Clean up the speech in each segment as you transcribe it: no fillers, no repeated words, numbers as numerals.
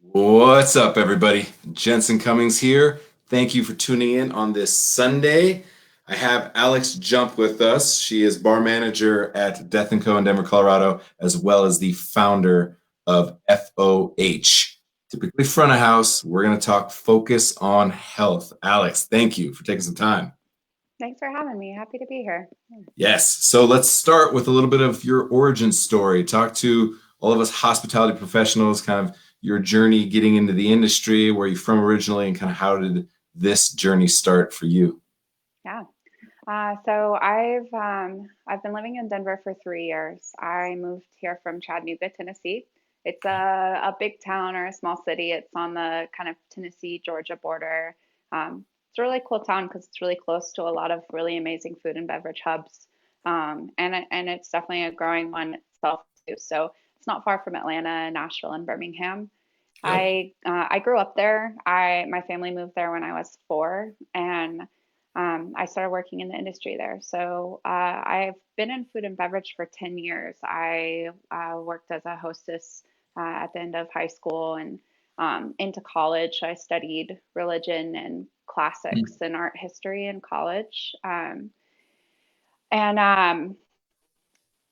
What's up, everybody? Jensen Cummings here. Thank you for tuning in on this Sunday. I have Alex Jump with us. She is bar manager at Death & Co. in Denver, Colorado, as well as the founder of FOH. Typically front of house, we're going to talk focus on health. Alex, thank you for taking some time. Thanks for having me. Happy to be here. Yes. So let's start with a little bit of your origin story. Talk to all of us hospitality professionals, kind of your journey getting into the industry, where you're from originally, and kind of how did this journey start for you? Yeah. So I've been living in Denver for 3 years. I moved here from Chattanooga, Tennessee. It's a big town or a small city. It's on the kind of Tennessee Georgia border. It's a really cool town because it's really close to a lot of really amazing food and beverage hubs. And it's definitely a growing one itself too. So it's not far from Atlanta, Nashville, and Birmingham. Yep. I grew up there. My family moved there when I was four, and I started working in the industry there. So I've been in food and beverage for 10 years. I worked as a hostess at the end of high school and into college. I studied religion and classics and art history in college. And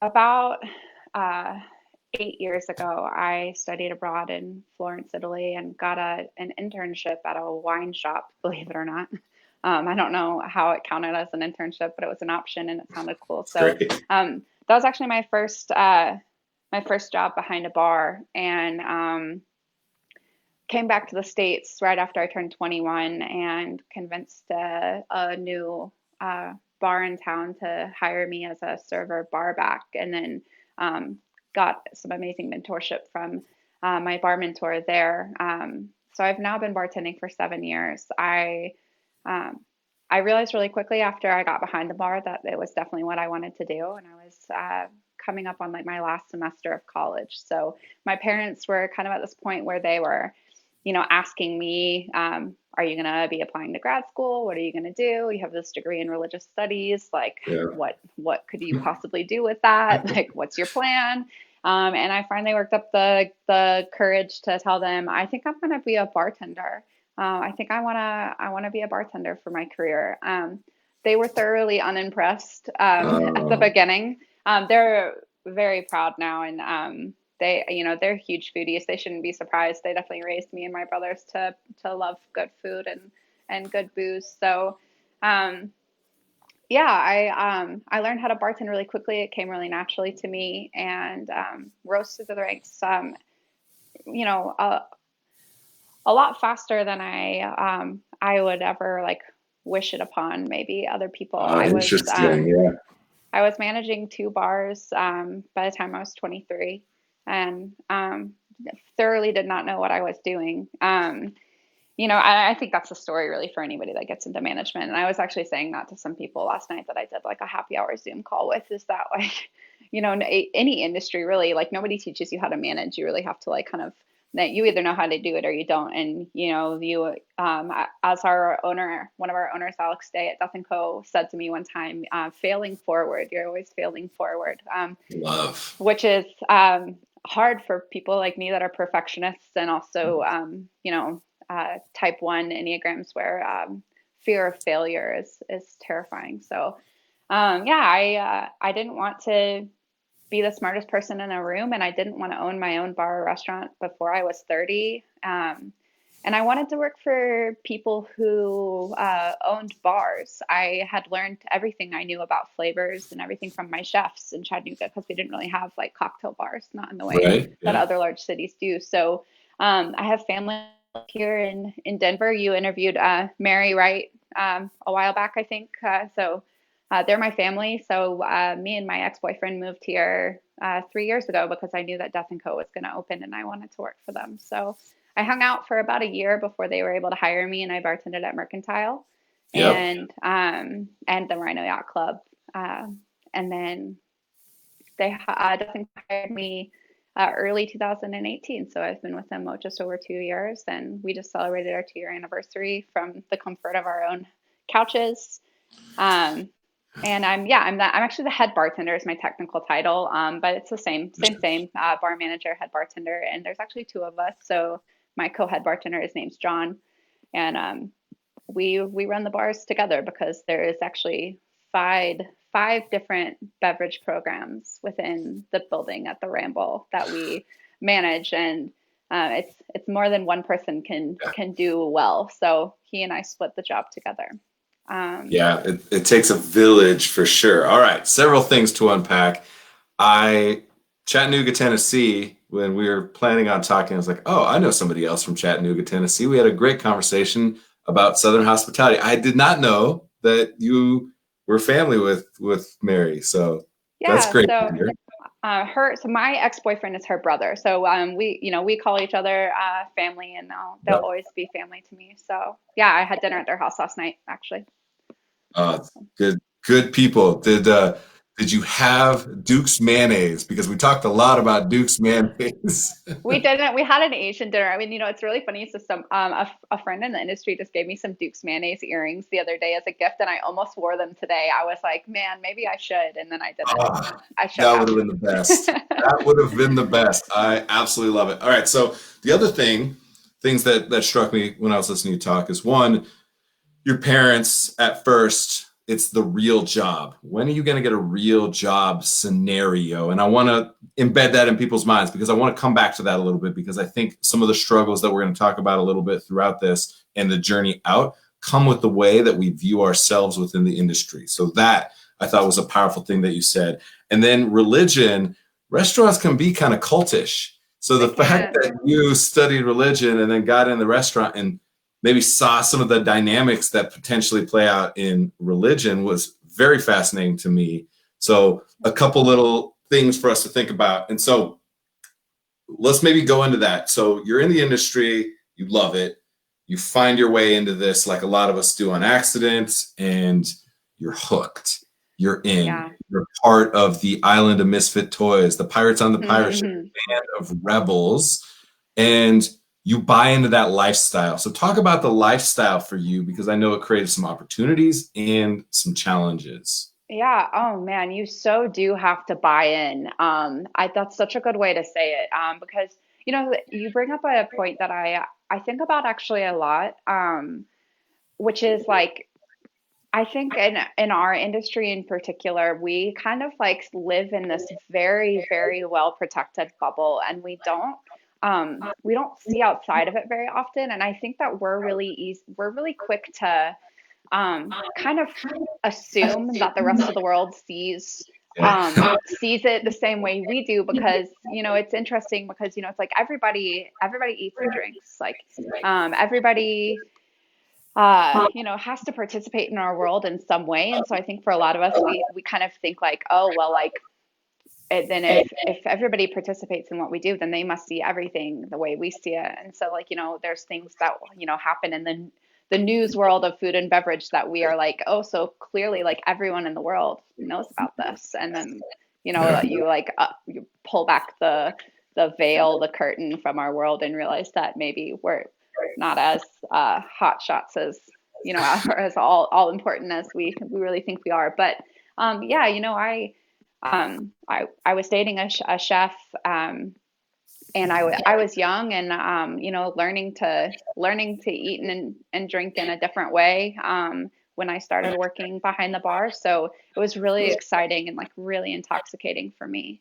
about uh, 8 years ago, I studied abroad in Florence, Italy, and got an internship at a wine shop, believe it or not. I don't know how it counted as an internship, but it was an option and it sounded cool. It's So great. that was actually my first job behind a bar, and came back to the States right after I turned 21 and convinced a new bar in town to hire me as a server bar back. And then got some amazing mentorship from my bar mentor there. So I've now been bartending for 7 years. Um, I realized really quickly after I got behind the bar that it was definitely what I wanted to do. And I was coming up on like my last semester of college. So my parents were kind of at this point where they were asking me, are you going to be applying to grad school? What are you going to do? You have this degree in religious studies. Like, Yeah. what could you possibly do with that? Like, what's your plan? And I finally worked up the courage to tell them, I think I'm going to be a bartender. I think I want to be a bartender for my career. They were thoroughly unimpressed at the Uh, beginning. They're very proud now, and they're huge foodies. They shouldn't be surprised. They definitely raised me and my brothers to love good food and good booze. So um, yeah, I learned how to bartend really quickly. It came really naturally to me, and rose through the ranks. You know, a lot faster than I would ever like wish it upon maybe other people. Interesting. Yeah. I was managing two bars by the time I was 23, and thoroughly did not know what I was doing. I think that's the story really for anybody that gets into management. And I was actually saying that to some people last night that I did like a happy hour Zoom call with, is that like, any industry really, like nobody teaches you how to manage. You really have to like kind of, that you either know how to do it or you don't. And, as our owner, one of our owners, Alex Day at Death and Co. said to me one time, failing forward, you're always failing forward. Love. Which is hard for people like me that are perfectionists, and also, type one Enneagrams, where fear of failure is terrifying. So, yeah, I didn't want to be the smartest person in a room, and I didn't want to own my own bar or restaurant before I was 30. And I wanted to work for people who owned bars. I had learned everything I knew about flavors and everything from my chefs in Chattanooga, because we didn't really have like cocktail bars, not in the way Right. that Yeah. other large cities do. So I have family here in Denver. You interviewed Mary Wright a while back, I think. So they're my family. So me and my ex-boyfriend moved here 3 years ago because I knew that Death and Co was going to open and I wanted to work for them. So I hung out for about a year before they were able to hire me, and I bartended at Mercantile Yep. and the Rhino Yacht Club. And then they Death and Co hired me early 2018. So I've been with them just over 2 years, and we just celebrated our 2 year anniversary from the comfort of our own couches. Um, and I'm actually the head bartender is my technical title. But it's the same, bar manager, head bartender, and there's actually two of us. So my co-head bartender, his name's John, and we run the bars together because there is actually five different beverage programs within the building at the Ramble that we manage, and it's more than one person can do well. So he and I split the job together. Yeah, it takes a village for sure. All right, several things to unpack. I Chattanooga, Tennessee, when we were planning on talking, I was like, oh, I know somebody else from Chattanooga, Tennessee. We had a great conversation about Southern hospitality. I did not know that you were family with Mary, so that's Yeah, great to so hear. my ex-boyfriend is her brother. So we call each other family, and they'll Yep. always be family to me. So yeah, I had dinner at their house last night, actually. Good people. Did you have Duke's mayonnaise? Because we talked a lot about Duke's mayonnaise. We didn't. We had an Asian dinner. I mean, it's really funny. So a friend in the industry just gave me some Duke's mayonnaise earrings the other day as a gift, and I almost wore them today. I was like, man, maybe I should, and then I didn't. Ah, I should that would have. have been the best. That would have been the best. I absolutely love it. All right. So the other things that struck me when I was listening to you talk is one, your parents at first, it's the real job. When are you going to get a real job scenario? And I want to embed that in people's minds because I want to come back to that a little bit because I think some of the struggles that we're going to talk about a little bit throughout this and the journey out come with the way that we view ourselves within the industry. So that I thought was a powerful thing that you said. And then religion, restaurants can be kind of cultish. So They the fact can. that you studied religion and then got in the restaurant and maybe saw some of the dynamics that potentially play out in religion was very fascinating to me. So a couple little things for us to think about. And so let's maybe go into that. So you're in the industry, you love it, you find your way into this like a lot of us do on accident, and you're hooked. You're in. Yeah. You're part of the island of misfit toys, the pirates on the pirate ship, band of rebels, and you buy into that lifestyle. So talk about the lifestyle for you because I know it created some opportunities and some challenges. Yeah. Oh man, you so do have to buy in. That's such a good way to say it. Because you bring up a point that I think about actually a lot. Which is like I think in our industry in particular, we kind of like live in this very, very well protected bubble, and we don't see outside of it very often. And I think that we're really quick to kind of assume that the rest of the world sees it the same way we do because it's interesting because it's like everybody eats and drinks like everybody has to participate in our world in some way. And so I think for a lot of us, we kind of think like, oh, well, like, then if everybody participates in what we do, then they must see everything the way we see it. And so like, there's things that, happen in the news world of food and beverage that we are like, oh, so clearly like everyone in the world knows about this. And then, Yeah. you pull back the veil, the curtain from our world and realize that maybe we're not as hot shots as or as all important as we really think we are. But yeah, I was dating a chef, and I was young and learning to eat and drink in a different way when I started working behind the bar. So it was really exciting and like really intoxicating for me.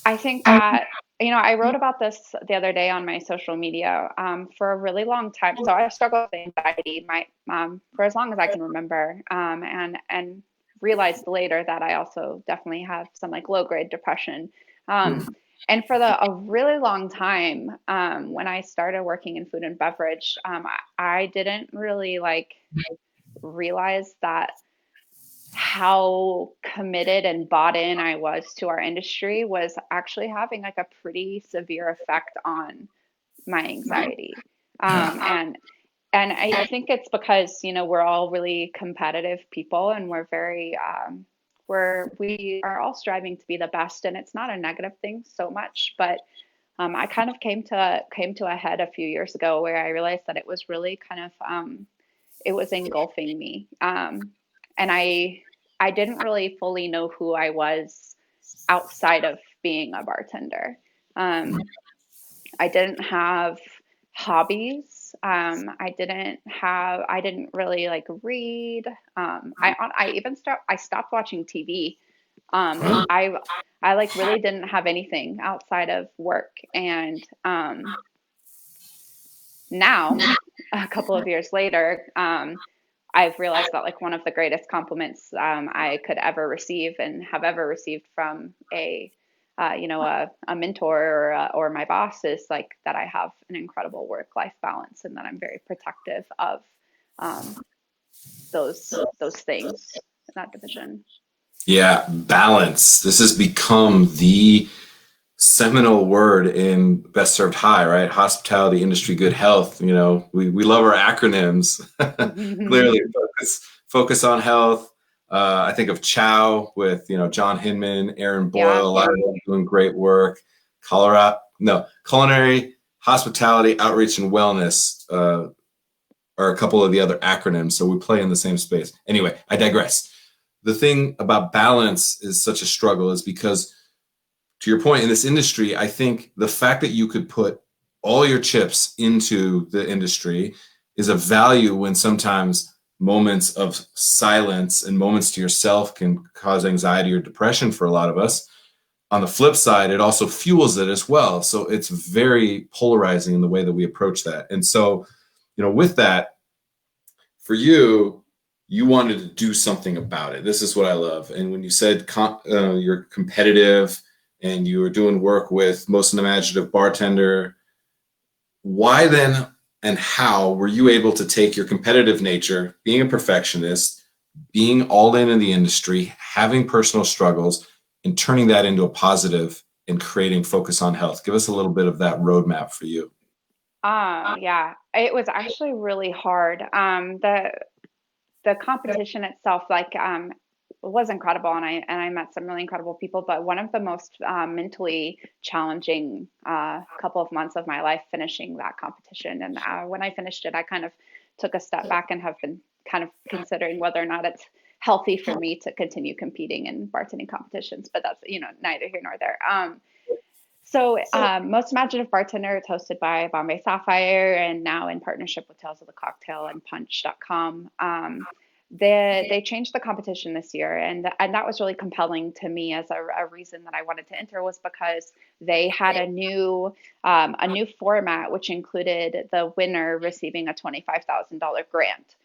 I think that, I wrote about this the other day on my social media for a really long time. So I struggled with anxiety for as long as I can remember, and realized later that I also definitely have some like low grade depression. Um, and for a really long time, when I started working in food and beverage, I didn't really like realize that how committed and bought in I was to our industry was actually having like a pretty severe effect on my anxiety. Um, and and I think it's because we're all really competitive people and we're very we are all striving to be the best, and it's not a negative thing so much, but I kind of came to a head a few years ago where I realized that it was really kind of it was engulfing me. And I didn't really fully know who I was outside of being a bartender. Um, I didn't have hobbies. I didn't really like read. I stopped watching TV. Wow. I like really didn't have anything outside of work. And now, a couple of years later, I've realized that like one of the greatest compliments I could ever receive and have ever received from a mentor or my boss is like that I have an incredible work-life balance and that I'm very protective of um, those things in that division. Yeah, balance. This has become the seminal word in Best Served High, right? Hospitality, industry, good health. We love our acronyms. Clearly, focus on health. I think of Chow with John Hinman, Aaron Boyle, Yeah. a lot of them doing great work. Culinary, hospitality, outreach, and wellness are a couple of the other acronyms. So we play in the same space. Anyway, I digress. The thing about balance is such a struggle is because, to your point, in this industry, I think the fact that you could put all your chips into the industry is a value when sometimes moments of silence and moments to yourself can cause anxiety or depression for a lot of us. On the flip side, it also fuels it as well. So it's very polarizing in the way that we approach that. And so, with that, for you, you wanted to do something about it. This is what I love. And when you said you're competitive and you were doing work with most unimaginative bartender, why then and how were you able to take your competitive nature, being a perfectionist, being all in the industry, having personal struggles, and turning that into a positive and creating focus on health? Give us a little bit of that roadmap for you. Yeah, it was actually really hard. The competition itself, was incredible, and I met some really incredible people. But one of the most mentally challenging couple of months of my life finishing that competition. And when I finished it, I kind of took a step back and have been kind of considering whether or not it's healthy for me to continue competing in bartending competitions. But that's neither here nor there. Most Imaginative Bartender is hosted by Bombay Sapphire and now in partnership with Tales of the Cocktail and Punch.com. They changed the competition this year, and that was really compelling to me as a reason that I wanted to enter was because they had a new format which included the winner receiving a $25,000 grant.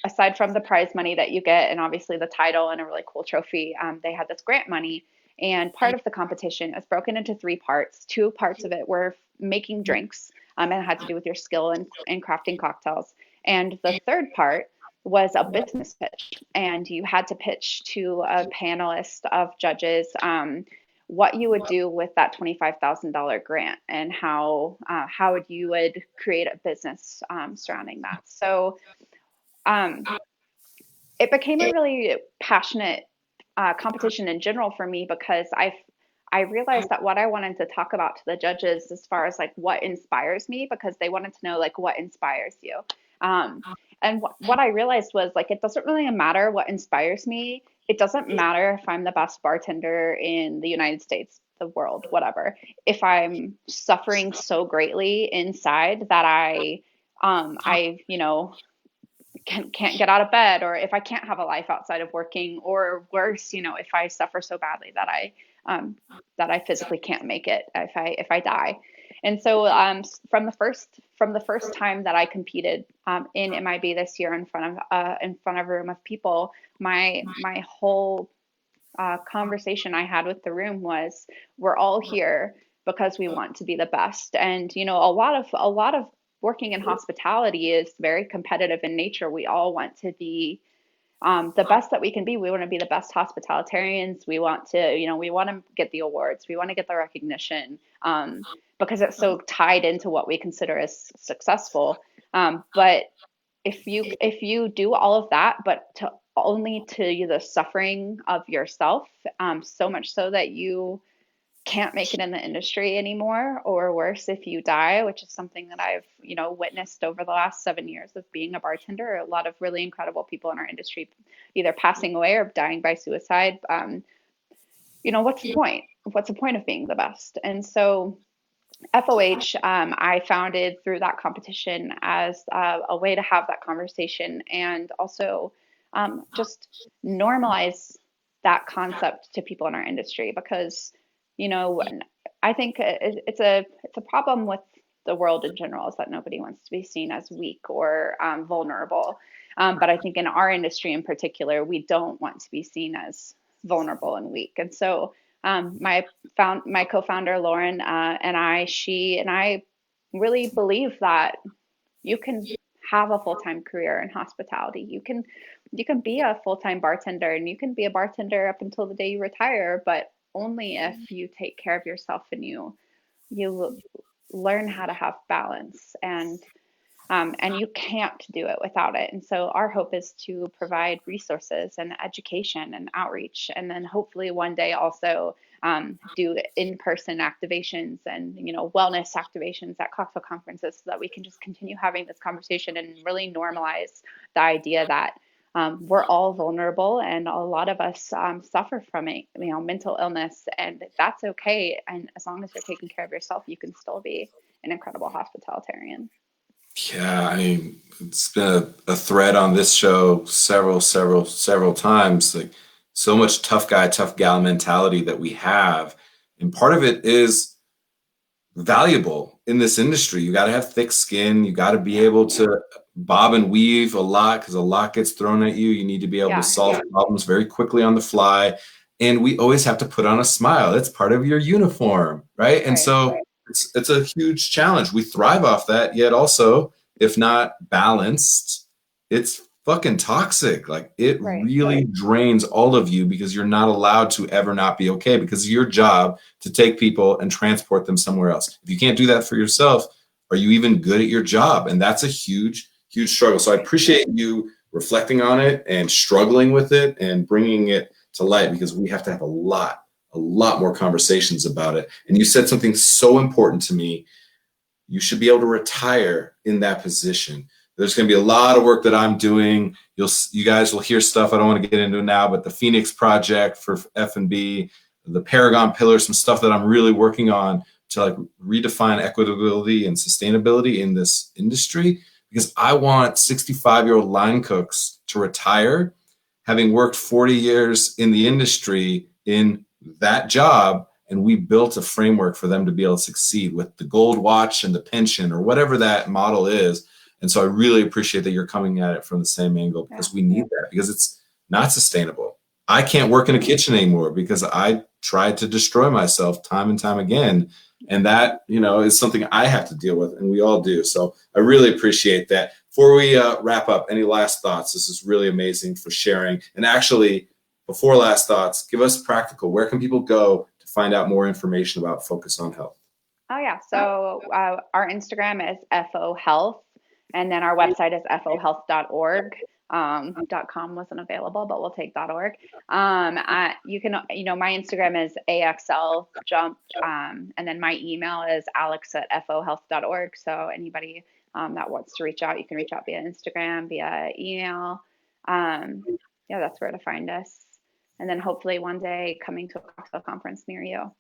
Aside from the prize money that you get, and obviously the title and a really cool trophy, they had this grant money. And part of the competition is broken into three parts. Two parts of it were making drinks, and it had to do with your skill in crafting cocktails. And the third part was a business pitch, and you had to pitch to a panelist of judges what you would do with that $25,000 grant and how you would create a business surrounding that. So um, it became a really passionate competition in general for me because I realized that what I wanted to talk about to the judges as far as like what inspires me, because they wanted to know like what inspires you. Um, and what I realized was like it doesn't really matter what inspires me. It doesn't matter if I'm the best bartender in the United States, the world, whatever. If I'm suffering so greatly inside that I can't get out of bed, or if I can't have a life outside of working, or worse, if I suffer so badly um, that I physically can't make it if I die. And so from the first time that I competed in MIB this year in front of a room of people, my whole conversation I had with the room was, we're all here because we want to be the best. And a lot of working in hospitality is very competitive in nature. We all want to be the best that we can be. We want to be the best hospitalitarians. We want to get the awards. We want to get the recognition because it's so tied into what we consider as successful. But if you do all of that, but only to the suffering of yourself, so much so that you can't make it in the industry anymore, or worse, if you die, which is something that I've witnessed over the last 7 years of being a bartender. A lot of really incredible people in our industry either passing away or dying by suicide. What's the point? What's the point of being the best? And so FOH, I founded through that competition as a way to have that conversation and also just normalize that concept to people in our industry because, you know, I think it's a problem with the world in general is that nobody wants to be seen as weak or vulnerable. But I think in our industry in particular, we don't want to be seen as vulnerable and weak. And so my co-founder Lauren she and I really believe that you can have a full-time career in hospitality. You can be a full-time bartender and you can be a bartender up until the day you retire, but only if you take care of yourself and you learn how to have balance and you can't do it without it. And so our hope is to provide resources and education and outreach, and then hopefully one day also do in-person activations and wellness activations at cocktail conferences, so that we can just continue having this conversation and really normalize the idea that we're all vulnerable and a lot of us suffer from it, mental illness, and that's okay. And as long as you're taking care of yourself, you can still be an incredible hospitalitarian. Yeah, I mean, it's been a thread on this show several times. Like so much tough guy, tough gal mentality that we have. And part of it is valuable in this industry. You got to have thick skin. You got to be able to bob and weave a lot because a lot gets thrown at you. You need to be able to solve problems very quickly on the fly. And we always have to put on a smile. It's part of your uniform, right? And so it's a huge challenge. We thrive off that, yet also, if not balanced, it's fucking toxic. Like it really drains all of you because you're not allowed to ever not be okay because of your job to take people and transport them somewhere else. If you can't do that for yourself, are you even good at your job? And that's a huge struggle. So I appreciate you reflecting on it and struggling with it and bringing it to light, because we have to have a lot more conversations about it. And you said something so important to me. You should be able to retire in that position. There's going to be a lot of work that I'm doing. You guys will hear stuff I don't want to get into now, but the Phoenix Project for F&B, the Paragon Pillar, some stuff that I'm really working on to like redefine equitability and sustainability in this industry, because I want 65-year-old line cooks to retire having worked 40 years in the industry in that job, and we built a framework for them to be able to succeed with the gold watch and the pension or whatever that model is. And so I really appreciate that you're coming at it from the same angle, because we need that, because it's not sustainable. I can't work in a kitchen anymore because I tried to destroy myself time and time again. And that, is something I have to deal with, and we all do. So I really appreciate that. Before we wrap up, any last thoughts? This is really amazing for sharing. And actually, before last thoughts, give us practical. Where can people go to find out more information about Focus on Health? Oh, yeah. So our Instagram is FO Health, and then our website is fohealth.org. .com wasn't available, but we'll take .org. You can, my Instagram is AXL Jump, and then my email is alex@fohealth.org. So anybody that wants to reach out, you can reach out via Instagram, via email. That's where to find us. And then hopefully one day coming to a cocktail conference near you.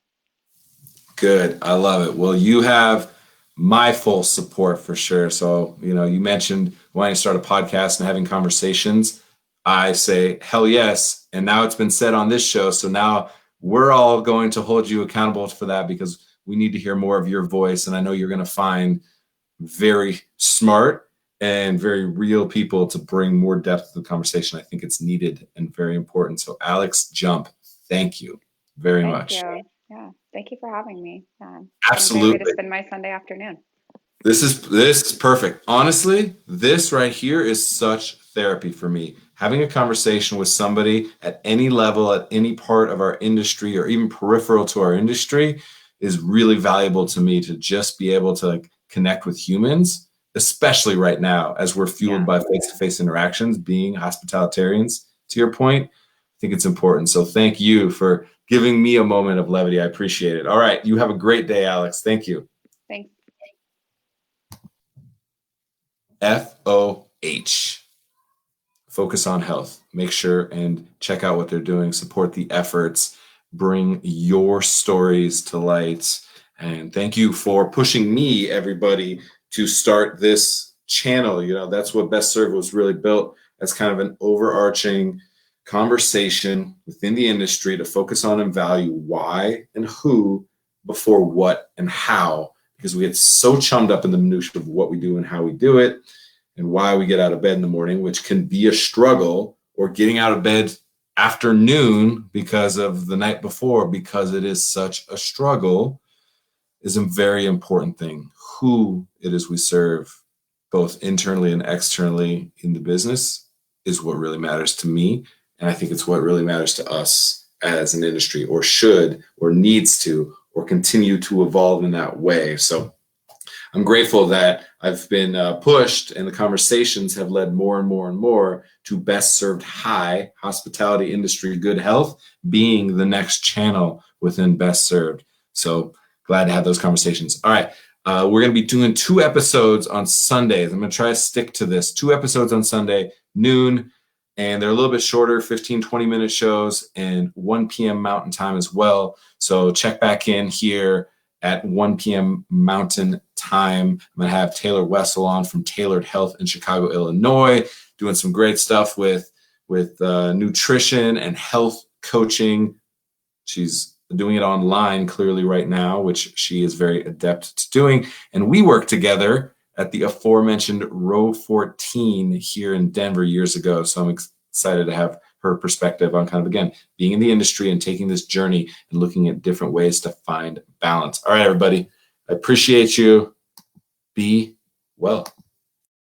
Good. I love it. Well, you have my full support for sure. So, you mentioned wanting to start a podcast and having conversations. I say, hell yes. And now it's been said on this show. So now we're all going to hold you accountable for that, because we need to hear more of your voice. And I know you're going to find very smart and very real people to bring more depth to the conversation. I think it's needed and very important. So Alex Jump, thank you very much. Thank you. Yeah. Thank you for having me. Absolutely. To spend my Sunday afternoon. This is perfect. Honestly, this right here is such therapy for me. Having a conversation with somebody at any level, at any part of our industry, or even peripheral to our industry, is really valuable to me, to just be able to connect with humans, especially right now as we're fueled by face-to-face interactions, being hospitalitarians, to your point. I think it's important. So thank you for giving me a moment of levity. I appreciate it. All right. You have a great day, Alex. Thank you. Thanks. FOH. Focus on Health. Make sure and check out what they're doing. Support the efforts. Bring your stories to light. And thank you for pushing me, everybody, to start this channel. You know, that's what Best Served was really built as, kind of an overarching conversation within the industry to focus on and value why and who before what and how, because we get so chummed up in the minutia of what we do and how we do it and why we get out of bed in the morning, which can be a struggle, or getting out of bed afternoon because of the night before, because it is such a struggle, is a very important thing. Who it is we serve, both internally and externally in the business, is what really matters to me. And I think it's what really matters to us as an industry, or should, or needs to, or continue to evolve in that way. So I'm grateful that I've been pushed, and the conversations have led more and more and more to Best Served High, hospitality industry, good health being the next channel within Best Served. So glad to have those conversations. All right. We're going to be doing 2 episodes on Sundays. I'm going to try to stick to this. 2 episodes on Sunday, noon, and they're a little bit shorter, 15, 20-minute shows, and 1 p.m. Mountain Time as well. So check back in here at 1 p.m. Mountain Time. I'm going to have Taylor Wessel on from Tailored Health in Chicago, Illinois, doing some great stuff with nutrition and health coaching. She's doing it online clearly right now, which she is very adept to doing. And we worked together at the aforementioned Row 14 here in Denver years ago. So I'm excited to have her perspective on, kind of, again, being in the industry and taking this journey and looking at different ways to find balance. All right, everybody, I appreciate you. Be well.